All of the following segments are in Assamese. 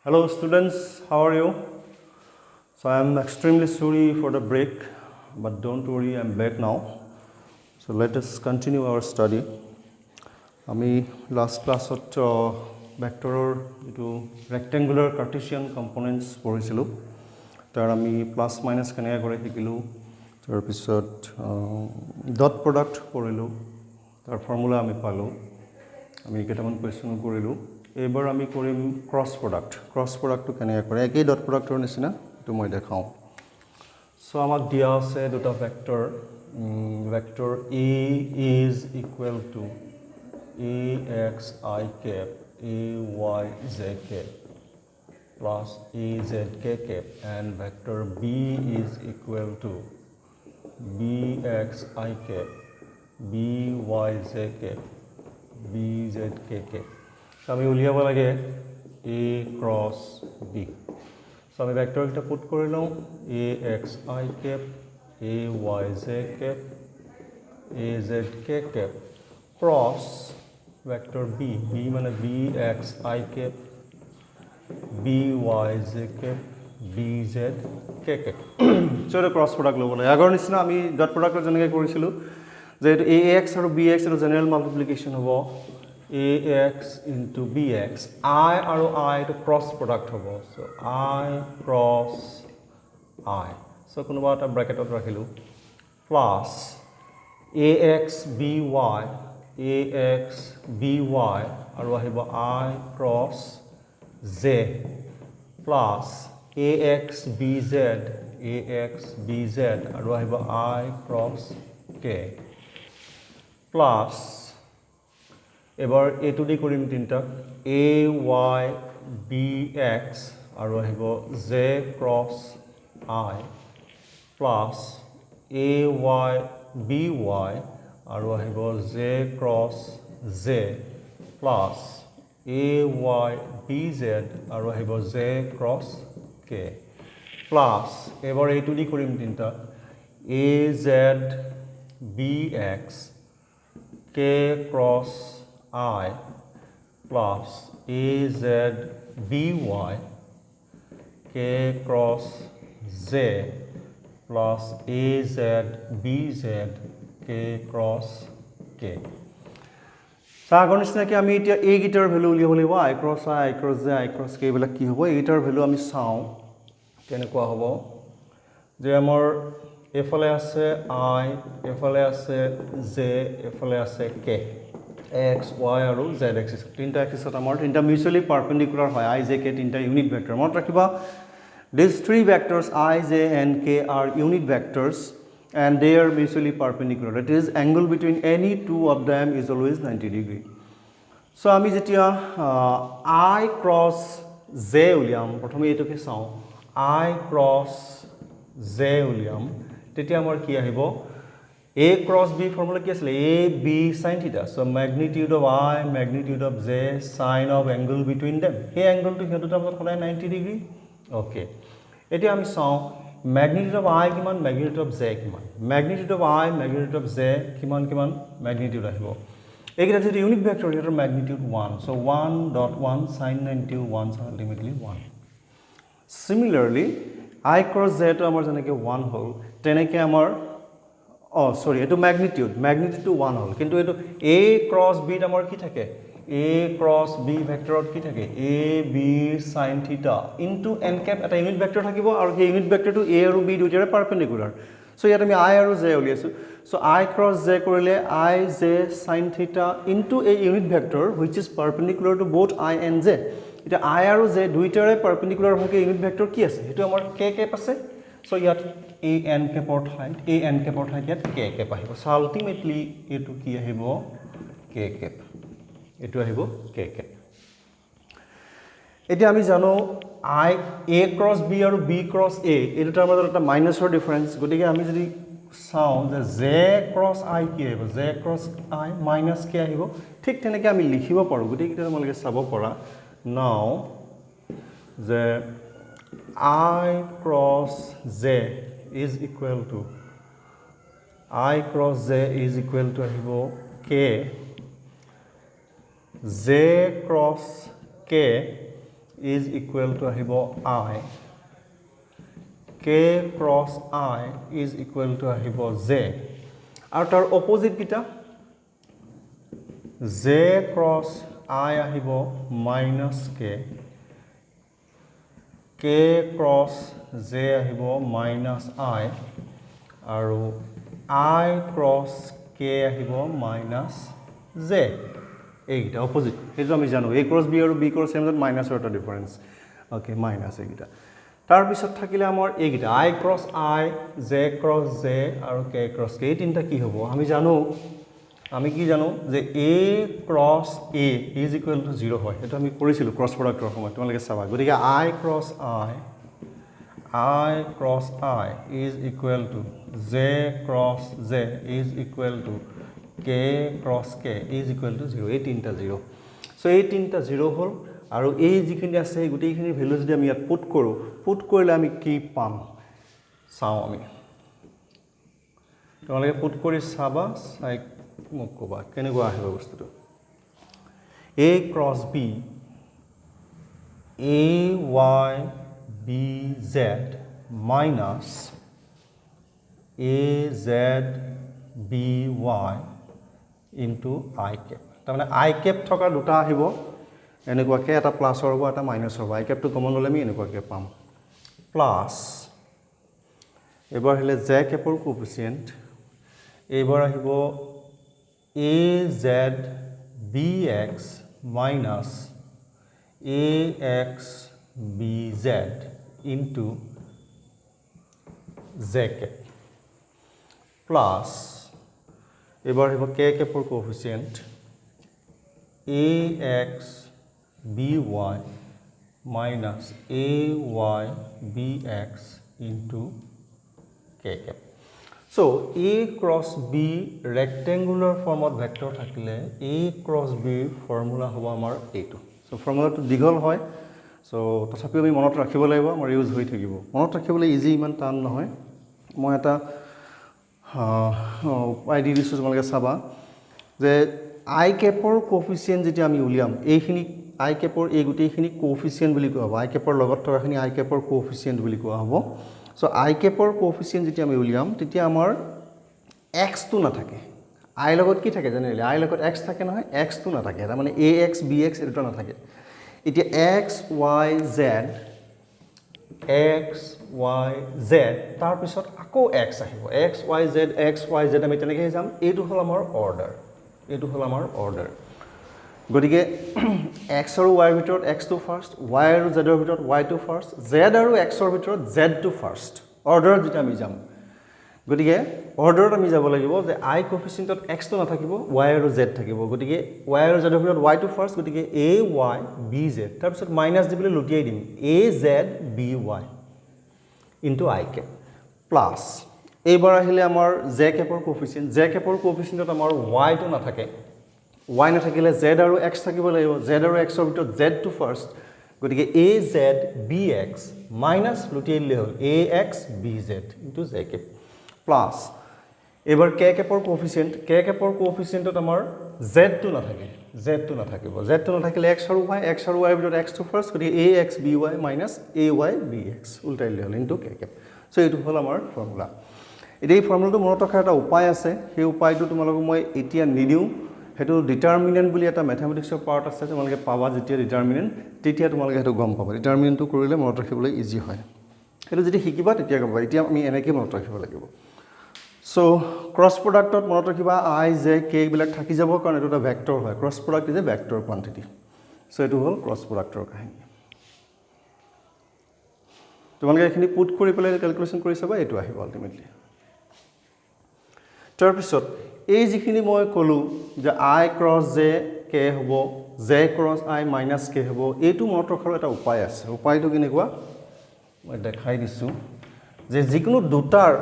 Hello students, how are you? So I am extremely sorry for the break, but don't worry, I am back now. So let us continue our study. আমি last classত vectorৰ এটো rectangular Cartesian components পঢ়িছিলো তাৰ আমি প্লাস মাইনাস কেনেকৈ কৰে শিকিলো তাৰ পিছত ডট প্ৰডাক্ট পঢ়িলো তাৰ ফৰ্মুলা আমি পালো আমি কেইটামান কোৱেশ্চন কৰিলো এবাৰ আমি কৰিম ক্ৰস প্ৰডাক্টটো কেনেকৈ কৰে একেই ডট প্ৰডাক্টৰ নিচিনা এটো মই দেখাও সো আমাক দিয়া আছে দুটা vector vector A is equal to AXI cap AYZ cap plus AZK cap and vector B is equal to BXI cap BYZ cap BZK cap so আমি উলিয়াব লাগে A cross B so আমি vector এটা পুট কৰি লওঁ AXI cap AYZ cap AZK cap cross vector B মানে BXI cap BYZ cap BZK cap so এটা cross product ল'ব লাগে আগৰ নিচিনা আমি ডট প্ৰডাক্টৰ যেনেকৈ কৰিছিলো যে এটো AX আৰু BX এৰ জেনাৰেল মাল্টিপ্লিকেশন হ'ব AX into BX I আৰু I to cross product হ'ব so I cross I so কোনোবা এটা ব্র্যাকেটত ৰাখিলো plus AX BY আৰু আহিব I cross Z plus AX BZ আৰু আহিব I cross K plus এবাৰ এটো দি কৰিম তিনটা AY BX আৰু আহিব Z cross I plus AY BY আৰু আহিব Z cross Z plus AY BZ আৰু আহিব Z cross K plus এবাৰ এইটো দি কৰিম তিনটা AZ BX K cross I plus AZ BY K cross Z plus AZ BZ K cross K আগৰ নিচিনাকৈ আমি এতিয়া এই গিটাৰ ভ্যালু উলিয়াব লাগিব I cross Z I cross K বিলাক কি হ'ব এই গিটাৰ ভ্যালু আমি চাও কেনেকুৱা হ'ব যে আমাৰ এফালে আছে I এফালে আছে Z এফালে আছে K X Y আৰু Z axis তিনটা axisত আমাৰ তিনটা মিউচুয়ালি পাৰপেন্ডিকুলাৰ হয় I J K তিনটা ইউনিট ভেক্টৰ মনত ৰাখিবা these three vectors I J and K are unit vectors and they are mutually perpendicular that is angle between any two of them is always 90 degree so আমি যেতিয়া I cross Z উলিয়াম প্ৰথমে এটোকে চাও I cross Z উলিয়াম তেতিয়া আমাৰ কি আহিব A cross B formula কি আছিল A B sin theta so magnitude of I magnitude of Z sin of angle between them এই angle টো হেতুটা আমাৰ সদায় 90 ডিগ্ৰী okay এতিয়া আমি চাও magnitude of I কিমান magnitude of Z কিমান magnitude of I magnitude of Z কিমান magnitude আহিব এইটা যদি ইউনিট ভেক্টৰ এটাৰ magnitude 1 so 1.1 sin 90 1 so ultimately 1 similarly I cross Z টো আমাৰ যেনেকৈ 1 হল তেনেকৈ আমাৰ sorry এটো magnitude টো 1 হল কিন্তু এটো A cross B আমাৰ কি থাকে A cross B ভেক্টৰত কি থাকে A B sin theta into n cap এটা ইউনিট ভেক্টৰ থাকিব আৰু এই ইউনিট ভেক্টৰটো A আৰু B দুটাৰে পাৰপেন্ডিকুলাৰ সো ইয়াত আমি I আৰু Z উলিয়াইছো সো I cross Z কৰিলে I J sin theta into a unit vector which is perpendicular to both I and J এটা I আৰু J দুইটাৰে পাৰপেন্ডিকুলাৰ হকে ইউনিট ভেক্টৰ কি আছে এটো আমাৰ K cap আছে সো ইয়াত A n cap ৰ ঠাইত ইয়াত K cap আহিব সো আলটিমেটলি এটো কি আহিব K cap এটো আহিব K cap এতিয়া আমি জানো I A cross B আৰু B cross A এই দুটাৰ মাজত এটা মাইনাসৰ ডিফারেন্স গতিকে আমি যদি চাও যে Z cross I কি আহিব Z cross I minus কি আহিব ঠিক তেনেকৈ আমি লিখিব পাৰো গতিকে এটা তোমালোকে চাব পৰা নাও যে I cross Z is equal to আহিব K Z cross K is equal to আহিব I, k cross I is equal to আহিব j, আৰু তাৰ অপোজিট কিটা j cross I আহিব minus k, k cross j আহিব minus I, আৰু I cross k আহিব minus j, এইটা অপোজিট, সেইটো আমি জানো a cross b আৰু b cross a মাজত মাইনাছৰ এটা ডিফাৰেন্স, ওকে মাইনাছ এইটা। তাৰ পিছত থাকিলে আমাৰ এইটা I cross I, j cross j আৰু k cross k, এই তিনটা কি হ'ব আমি জানো, আমি কি জানো যে a cross a is equal to 0 হয়, এটা আমি কৰিছিলো ক্ৰস প্ৰডাক্টৰ সময়, তোমালোকে চাবা। গতিকে I cross I is equal to j cross j is equal to k cross k is equal to 0, এই তিনটা 0। সো এই তিনটা 0 হল, আৰু এই যিখিনি আছে গোটেইখিনি ভ্যালু যদি আমি ইয়াত পুট কৰিলে আমি কি পাম চাও। আমি তোমালোকে পুট কৰি চাবা, চাই মোক ক'বা কেনেকুৱা আহিব বস্তুটো। a cross b, a y b z minus a z b y into I cap, তাৰমানে I cap থকা দুটা আহিব এনেকুৱাকে, এটা প্লাছৰ হ'ব এটা মাইনাছৰ হ'ব, I cap টো কমন ল'লে আমি এনেকুৱাকে পাম প্লাছ, এবাৰ হলে j capৰ কোএফিচিয়েন্ট, এবাৰ আহিব a z bx minus a x b z into j cap plus, এবাৰ আহিব k capৰ কোএফিচিয়েন্ট a x b y minus a y b x into k cap। So a cross b rectangular ফৰ্মত ভেক্টৰ থাকিলে a cross b ফৰ্মুলা হ'ব আমাৰ এইটো। সো ফৰ্মুলাটো দীঘল হয়, সো তথাপিও আমি মনত ৰাখিব লাগিব, আমাৰ ইউজ হৈ থাকিব, মনত ৰাখিবলৈ ইজি, ইমান টান নহয়। মই এটা উপায় দি দিছোঁ, তোমালোকে চাবা যে I capৰ কোএফিচিয়েন্ট যেতিয়া আমি উলিয়াম, এইখিনি I capৰ এই গোটেইখিনি কোএফিচিয়েন্ট বুলি কোৱা হ'ব, I capৰ লগত থকাখিনি I capৰ কোএফিচিয়েন্ট বুলি কোৱা হ'ব। সো I capৰ কোএফিচিয়েন্ট যেতিয়া আমি উলিয়াম তেতিয়া আমাৰ x টো নাথাকে, I লগত কি থাকে জেনেৰেলি, I লগত x থাকে নহয়, x টো নাথাকে, তাৰ মানে ax bx এটা নাথাকে। এতিয়া x y z তাৰ পিছত আকৌ x আহিব, x y z আমি তেনেকৈ যাম, এইটো হ'ল আমাৰ অৰ্ডাৰ, এইটো হ'ল আমাৰ অৰ্ডাৰ। গতিকে x আৰু y ৰ ভিতৰত x টো ফাৰ্ষ্ট, y আৰু z ৰ ভিতৰত y টো ফাৰ্ষ্ট, z আৰু x ৰ ভিতৰত z টো ফাৰ্ষ্ট, অৰ্ডাৰত যেতিয়া আমি যাম। গতিকে অৰ্ডাৰত আমি যাব লাগিব যে I কোএফিচিয়েন্টত x টো নাথাকিব, y আৰু z থাকিব, গতিকে y আৰু z ৰ ভিতৰত y টো ফাৰ্ষ্ট, গতিকে a y b z, তাৰ পিছত মাইনাছ দি পেলাই লুটিয়াই দিম a z b y into I cap plus, এইবাৰ আহিলে আমাৰ j capৰ কোএফিচিয়েন্ট, j capৰ কোএফিচিয়েন্টত আমাৰ y টো নাথাকে, y নাথাকিলে z আৰু x থাকিব লাগিব, z আৰু x ৰ ভিতৰত z টো ফাৰ্ষ্ট, গতিকে a z b x minus লুটিয়াই দিলে হ'ল a x b z into j cap plus, এবাৰ k capৰ কোএফিচিয়েন্টত আমাৰ z টো নাথাকে, z টো নাথাকিব, z টো নাথাকিলে x আৰু y ৰ ভিতৰত x টো ফাৰ্ষ্ট, গতিকে a x b y minus a y b x উল্টাই দিলে হ'ল ইনটু k cap। সো এইটো হ'ল আমাৰ ফৰ্মুলা। এতিয়া এই ফৰ্মুলাটো মনত ৰখাৰ এটা উপায় আছে, সেই উপায়টো তোমালোকক মই এতিয়া নিদিওঁ, সেইটো ডিটাৰমিনেণ্ট বুলি এটা মেথমেটিক্সৰ পাৰ্ট আছে, তোমালোকে পাবা যেতিয়া ডিটাৰমিনেণ্ট, তেতিয়া তোমালোকে সেইটো গম পাবা, ডিটাৰমিনেণ্টটো কৰিলে মনত ৰাখিবলৈ ইজি হয়, সেইটো যেতিয়া শিকিবা তেতিয়া গম পাবা, এতিয়া আমি এনেকৈ মনত ৰাখিব লাগিব। সো ক্ৰছ প্ৰডাক্টত মনত ৰাখিবা I j k এইবিলাক থাকি যাব, কাৰণ এইটো এটা ভেক্টৰ হয়, cross product is a vector quantity. So এইটো হ'ল ক্ৰছ প্ৰডাক্টৰ কাহিনী। তোমালোকে এইখিনি পুট কৰি পেলাই কেলকুলেশ্যন কৰি চাবা, এইটো আহিব আল্টিমেটলি। তাৰপিছত এই যিখিনি মই ক'লোঁ যে I ক্ৰছ j k হ'ব, j cross I minus k হ'ব, এইটো মনত ৰখাৰ এটা উপায় আছে। উপায়টো কেনেকুৱা মই দেখাই দিছোঁ, যে যিকোনো দুটাৰ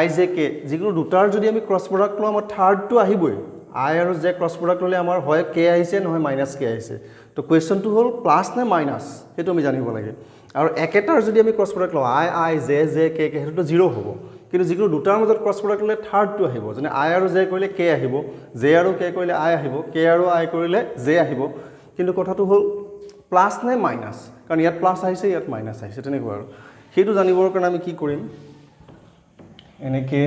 I j k, যিকোনো দুটাৰ যদি আমি ক্ৰছ প্ৰডাক্ট লওঁ, আমাৰ থাৰ্ডটো আহিবই, I আৰু j ক্ৰছ প্ৰডাক্ট ল'লে আমাৰ হয় k আহিছে নহয় মাইনাছ k আহিছে। তো কুৱেশ্যনটো হ'ল প্লাছ নে মাইনাছ, সেইটো আমি জানিব লাগে। আৰু একেটাৰ যদি আমি ক্ৰছ প্ৰডাক্ট লওঁ I j k সেইটোতো 0 হ'ব, কিন্তু যিকোনো দুটাৰ মাজত ক্ৰছ প্ৰডাক্ট ল'লে থাৰ্ডটো আহিব, যেনে I আৰু j কৰিলে k আহিব, j আৰু k কৰিলে I আহিব, k আৰু I কৰিলে j আহিব, কিন্তু কথাটো হ'ল প্লাছ নে মাইনাছ, কাৰণ ইয়াত প্লাছ আহিছে ইয়াত মাইনাছ আহিছে তেনেকুৱা আৰু সেইটো জানিবৰ কাৰণে আমি কি কৰিম এনেকে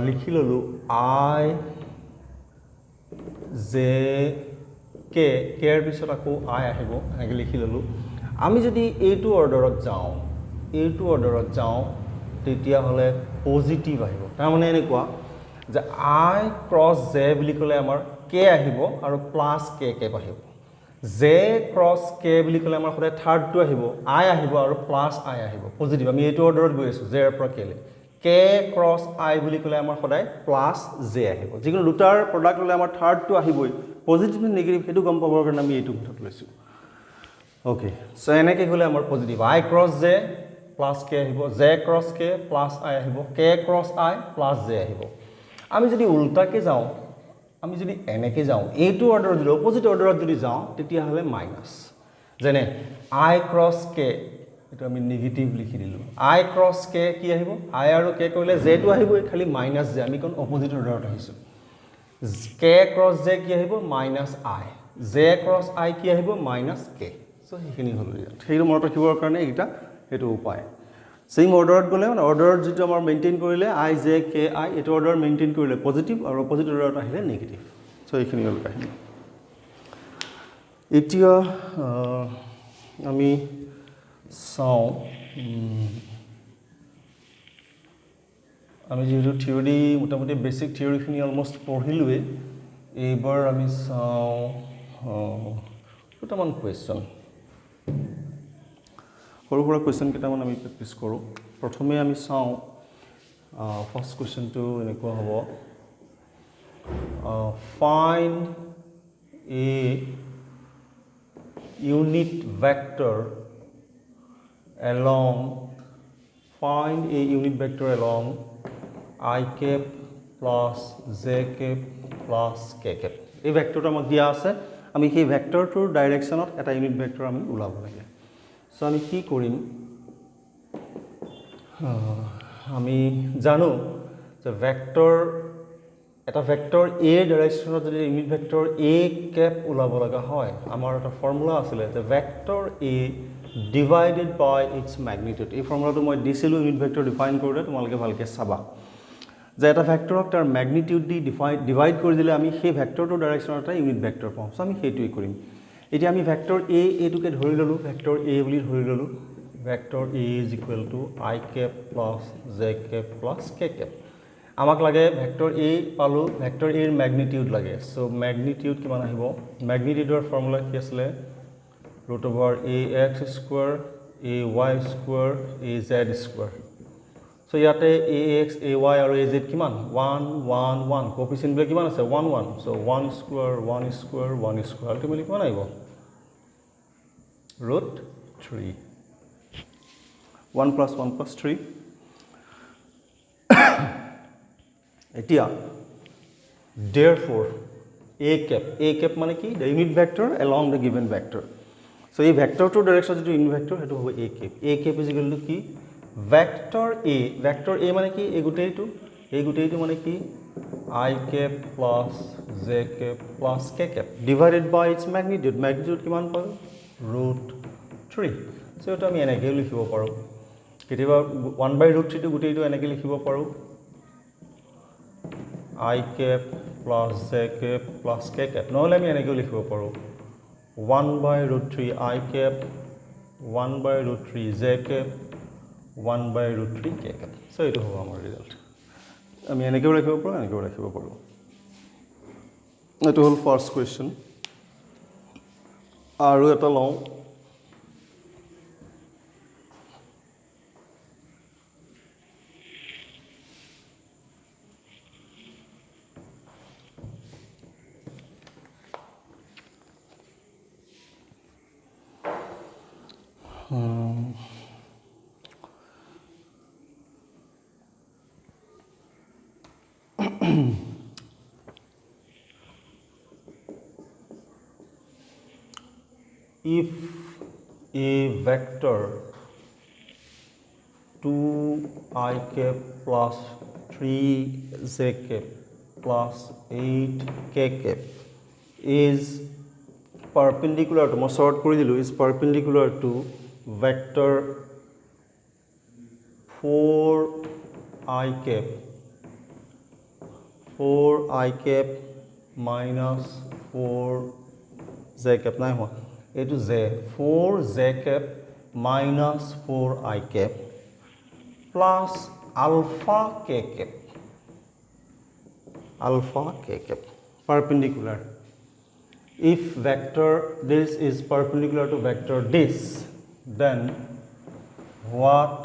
লিখি ললো I জে কে কেৰ পিছত আকৌ I আহিব এনেকে লিখি ললো আমি যদি এইটো অৰ্ডাৰত যাওঁ তেতিয়া হলে পজিটিভ আহিব তাৰ মানে এনেকুৱা যে I ক্ৰছ জে বুলি ক'লে আমাৰ কে আহিব আৰু প্লাছ কে কে আহিব জে ক্ৰছ কে বুলি ক'লে আমাৰ সদায় থাৰ্ডটো আহিব I আহিব আৰু প্লাছ I আহিব পজিটিভ আমি এইটো অৰ্ডাৰত গৈ আছো জে ৰ পৰা কে লে কে ক্ৰছ I বুলি ক'লে আমাৰ সদায় প্লাছ জে আহিব যিকোনো দুটাৰ প্ৰডাক্ট হ'লে আমাৰ থাৰ্ডটো আহিবই পজিটিভ নে নেগেটিভ সেইটো গম পাবৰ কাৰণে আমি এইটো মেথড লৈছো ওকে সো এনেকৈ হ'লে আমাৰ positive I cross Z plus K আহিব Z cross K plus I আহিব K cross I plus Z আহিব আমি যদি উল্টাকে যাওঁ আমি যদি এনেকৈ যাওঁ এইটো অৰ্ডাৰত যদি অপোজিট অৰ্ডাৰত যদি যাওঁ তেতিয়া হ'লে মাইনাছ যেনে I ক্ৰছ কে এটা আমি নেগেটিভ লিখি দিলো I ক্ৰছ কে কি আহিব I আৰু কে কৰিলে জে টো আহিবই খালি মাইনাছ জে আমি কোন অপোজিট অৰ্ডাৰত আহিছো কে ক্ৰছ জে কি আহিব minus I J cross I কি আহিব মাইনাছ কে সো সেইখিনি হল সেইটো মনত ৰাখিবৰ কাৰণে এটা সেইটো উপায় সেম অৰ্ডাৰত গলে মানে অৰ্ডাৰত যেটো আমাৰ মেইনটেইন কৰিলে I জে কে I এটো অৰ্ডাৰ মেইনটেইন কৰিলে পজিটিভ আৰু অপোজিট অৰ্ডাৰত আহিলে নেগেটিভ সো এইখিনি হল কাহিনী এতিয়া আমি চাও আমি যেটো থিওৰি মোটামুটি বেসিক থিওৰিখিনি অলমোস্ট পঢ়িলোৱে এইবাৰ আমি চাও দুটামান কোৱেশ্চন সৰু সৰু কোৱেশ্চন কেইটামান আমি প্ৰেক্টিছ কৰোঁ প্ৰথমে আমি চাওঁ ফাৰ্ষ্ট কোৱেশ্চনটো এনেকুৱা হ'ব find a unit vector along I cap plus j cap plus k cap এই ভেক্টৰটো আমাক দিয়া আছে আমি সেই ভেক্টৰটোৰ ডাইৰেকশ্যনত এটা ইউনিট ভেক্টৰ আমি উলাব লাগে সো আমি কি কৰিম আমি জানো যে ভেক্টৰ এটা ভেক্টৰ a ডাইৰেকশ্যনত যদি ইউনিট ভেক্টৰ a cap উলাব লগা হয় আমাৰ এটা ফৰ্মুলা আছিল যে vector a divided by its magnitude এই ফৰ্মুলাটো মই দিছিলো ইউনিট ভেক্টৰ ডিফাইন কৰোতে তোমালোকে ভালকে চাবা যে এটা ভেক্টৰক তাৰ ম্যাগনিটিউড দি ডিভাইড কৰি দিলে আমি সেই ভেক্টৰটোৰ ডাইৰেকশ্যনত এটা ইউনিট ভেক্টৰ পাম সো আমি সেইটোই কৰিম এতিয়া আমি ভেক্টৰ a এটোকে ধৰি ললো ভেক্টৰ a বুলি ধৰি ললো vector a I cap plus j cap plus k cap আমাক লাগে ভেক্টৰ a পালো ভেক্টৰ a এৰ ম্যাগনিটিউড লাগে সো ম্যাগনিটিউড কিমান আহিব ম্যাগনিটিউডৰ ফৰ্মুলা কি আছিল √ax square ay square az square so ইয়াতে ax ay আৰু az কিমান 1 1 1 কোএফিচিয়েন্ট বিলাক কিমান আছে 1 1 so 1 square 1 square 1 square ultimately কিমান আহিব √3 1 plus 1 plus 3 এতিয়া therefore a cap মানে কি the unit vector along the given vector so এই ভেক্টৰটোৰ ডাইৰেকশ্যন যেটো ইউনিট ভেক্টৰ হেতু হ'ব a cap is equal to কি vector a মানে কি এই গুটেইটো মানে কি I cap plus j cap plus k cap divided by its magnitude কিমান পালো √3 so এটা আমি এনেকৈ লিখিব পাৰো কেতিয়াবা 1/√3 টো গুটেইটো এনেকৈ লিখিব পাৰো I cap plus j cap plus k cap নহলে আমি এনেকৈ লিখিব পাৰো 1/√3 I cap 1/√3 j cap 1/√3 k cap so এটো হ'ব আমাৰ ৰিজাল্ট আমি এনেকৈ লিখিব পাৰো এটো হল ফাৰ্স্ট কোৱেশ্চন আৰু এটা লওঁ if a vector 2i cap plus 3j cap plus 8k cap is perpendicular to মই short কৰি দিলো is perpendicular to vector 4i cap minus 4j cap নাই হোৱা এইটো j 4j cap minus 4i cap plus alpha k cap perpendicular. If vector this is perpendicular to vector this, then what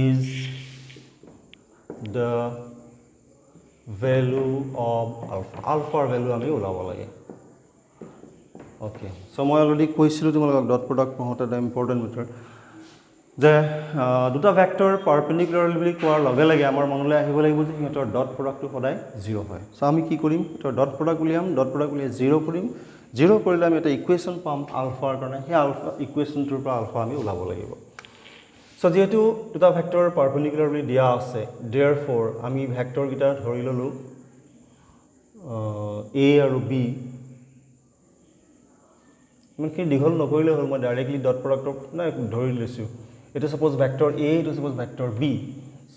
is the value of alpha? Alpha value আমি ওলাব লাগে okay so মই অলৰেডি কৈছিলো তোমালোকক ডট প্ৰডাক্ট বহুত এটা ইম্পৰ্টেন্ট মেথড যে দুটা ভেক্টৰ পাৰপেন্ডিকুলাৰলি বুলি কোৱাৰ লগে লগে আমাৰ মনলৈ আহিব লাগিব যে সিহঁতৰ ডট প্ৰডাক্টটো সদায় 0 হয় সো আমি কি কৰিম তো ডট প্ৰডাক্ট উলিয়াম ডট প্ৰডাক্ট উলিয়াই 0 কৰিম 0 কৰিলে আমি এটা ইকুৱেশ্যন পাম আলফাৰ কাৰণে সেই আলফা ইকুৱেশ্যনটোৰ পৰা আলফা আমি ওলাব লাগিব সো যেহেতু দুটা ভেক্টৰ পাৰপেন্ডিকুলাৰলি দিয়া আছে therefore আমি ভেক্টৰ গিটা ধৰি ললো a আৰু b মানে কি দীঘল নকৰিলে হ'ল মই ডাইৰেক্টলি ডট প্ৰডাক্ট না ধৰি লৈছো it is suppose vector a it is suppose vector b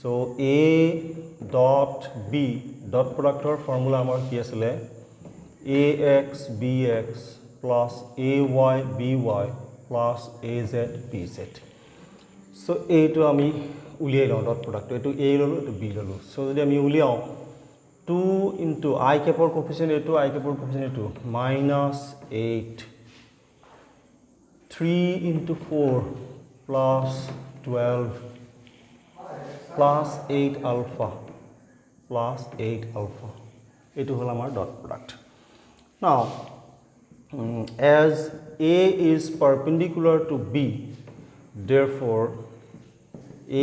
so a dot b dot product or formula amar ki asile ax bx plus ay by plus az bz so a to ami uliyai lo dot product etu a lolu etu b lolu so jodi ami uliyao 2 into I cap or coefficient a2 I cap or coefficient a2 minus 8 3 into 4 plus 12 plus 8 alpha it will our dot product now as a is perpendicular to b therefore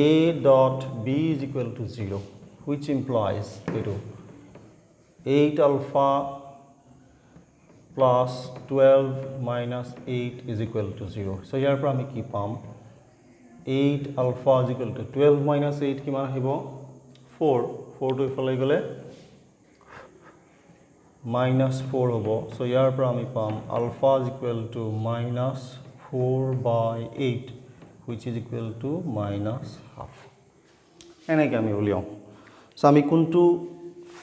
a dot b is equal to 0 which implies 8 alpha plus 12 minus 8 is equal to 0 so here from আমি কি পাম 8 alpha is equal to 12 minus 8 কিমান আহিব 4 4 to ইফালে গলে minus 4 হ'ব so ইয়াৰ পৰা আমি পাম alpha is equal to minus 4 by 8 which is equal to minus half এনেকৈ আমি উলিয়াও so আমি কোনটো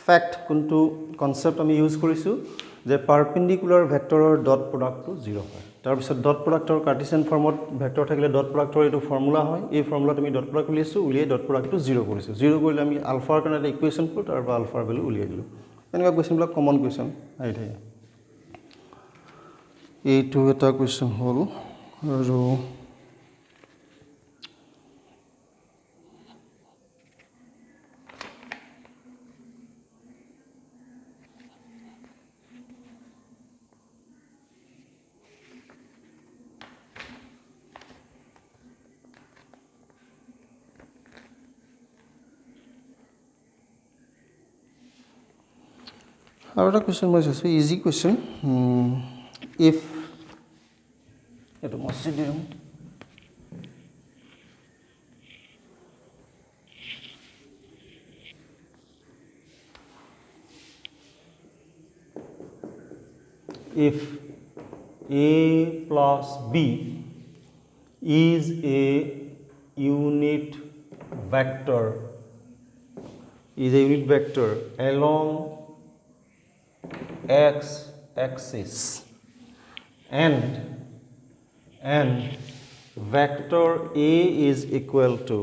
ফ্যাক্ট কোনটো কনসেপ্ট আমি ইউজ কৰিছো যে পাৰপেন্ডিকুলাৰ ভেক্টৰৰ ডট প্ৰডাক্টটো 0 হয় তাৰ পিছত ডট প্ৰডাক্টৰ কাৰ্টেছিয়ান ফৰ্মত ভেক্টৰ থাকিলে ডট প্ৰডাক্টৰ এটো ফৰ্মুলা হয় এই ফৰ্মুলাত আমি ডট প্ৰডাক্ট উলিয়াইছো উলিয়াই ডট প্ৰডাক্টটো 0 কৰিছো 0 কৰিলে আমি আলফাৰ কাৰণে এটা ইকুৱেশ্যন পালো তাৰ পৰা আলফাৰ ভ্যালু উলিয়াই দিলো এনেকুৱা কোৱেশ্যনবিলাক কমন কোৱেশ্যন আহি থাকে এইটো এটা কোৱেশ্যন হল আৰু Another question was a easy question. If A plus B is a unit vector along x axis and vector A is equal to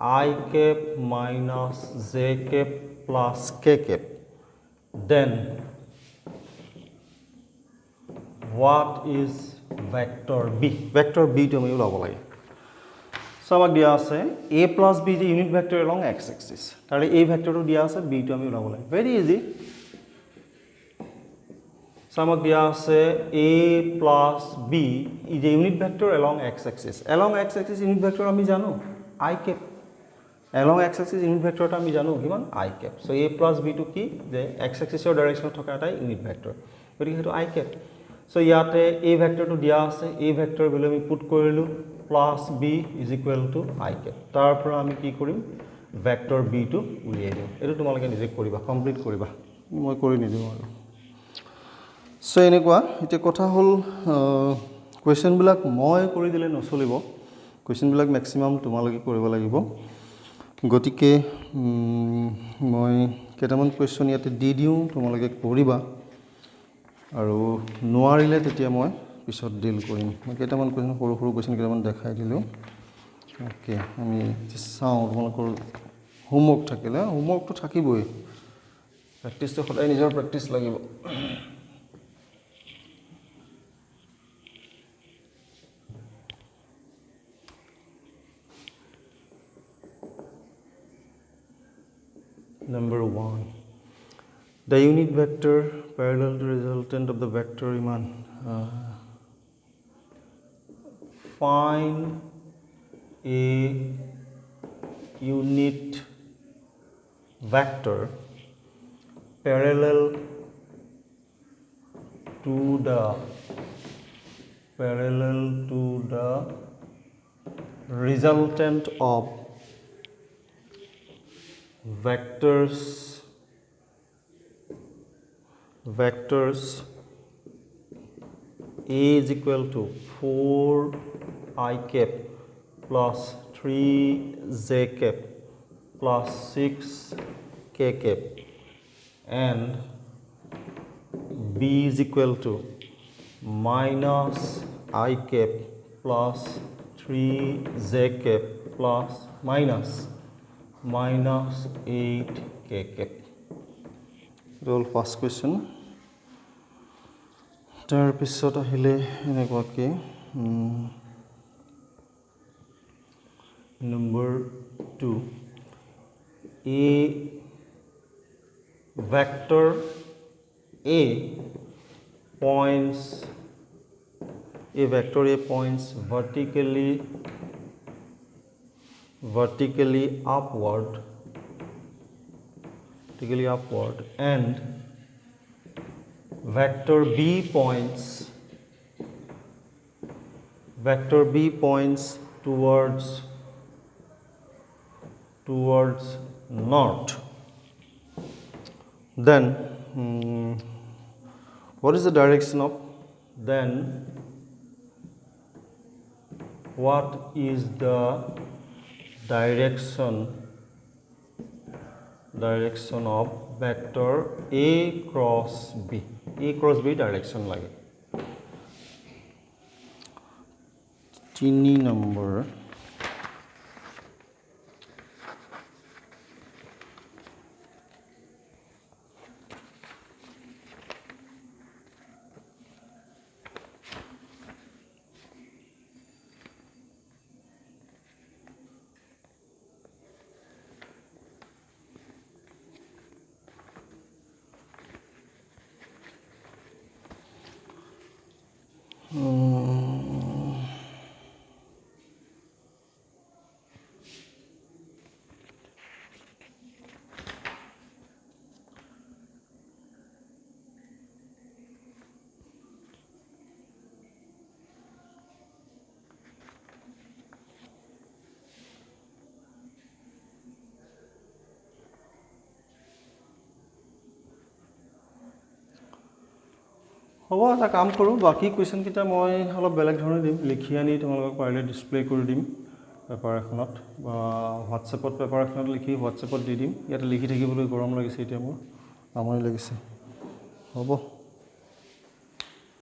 I cap minus j cap plus k cap then what is vector B to আমি ওলাব লাগে সো আমাক দিয়া আছে A plus B যে unit vector along x axis তাৰে এই ভেক্টৰটো দিয়া আছে B to আমি ওলাব লাগে very easy Samak dia ase A plus B is a unit vector along x-axis. Along x-axis unit vector ami jano I cap. Along x-axis unit vector ta ami jano kiman I cap. So A plus B to ki the x-axis or direction thoka eta unit vector. But it I cap. So yate A vector to dia ase A vector bile ami put korilu plus B is equal to I cap. Tar pora ami ki korim vector B to uliyai diu. Etu tomaloke nije koriba complete koriba. Moi kori nidiu aru so এনেকুৱা এতিয়া কথা হ'ল কুৱেশ্যনবিলাক মই কৰি দিলে নচলিব কুৱেশ্যনবিলাক মেক্সিমাম তোমালোকে কৰিব লাগিব গতিকে মই কেইটামান কুৱেশ্যন ইয়াতে দি দিওঁ তোমালোকে কৰিবা আৰু নোৱাৰিলে তেতিয়া মই পিছত ডিল কৰিম মই কেইটামান কুৱেশ্যন সৰু সৰু কুৱেশ্যন কেইটামান দেখাই দিলোঁ অ'কে আমি চাওঁ তোমালোকৰ হোমৱৰ্ক থাকিলে হোমৱৰ্কটো থাকিবই প্ৰেক্টিছটো সদায় নিজৰ প্ৰেক্টিছ লাগিব Number 1. The unit vector parallel to resultant of the vector iman. Find a unit vector parallel to the resultant of vectors A is equal to 4I cap plus 3J cap plus 6K cap and B is equal to minus I cap plus 3J cap plus minus 8K cap. Roll first question. তাৰ পিছত আহিলে এনেকুৱাকৈ number 2 a vector A points vertically upward and vector B points towards north, then what is the direction of vector A cross B direction লাগে 3 number হ'ব এটা কাম কৰোঁ বাকী কুৱেশ্যনকেইটা মই অলপ বেলেগ ধৰণে দিম লিখি আনি তোমালোকক পাৰিলে ডিছপ্লে কৰি দিম পেপাৰ এখনত বা হোৱাটছএপত পেপাৰ এখনত লিখি হোৱাটছএপত দি দিম ইয়াতে লিখি থাকিবলৈ গৰম লাগিছে এতিয়া মোৰ আমনি লাগিছে হ'ব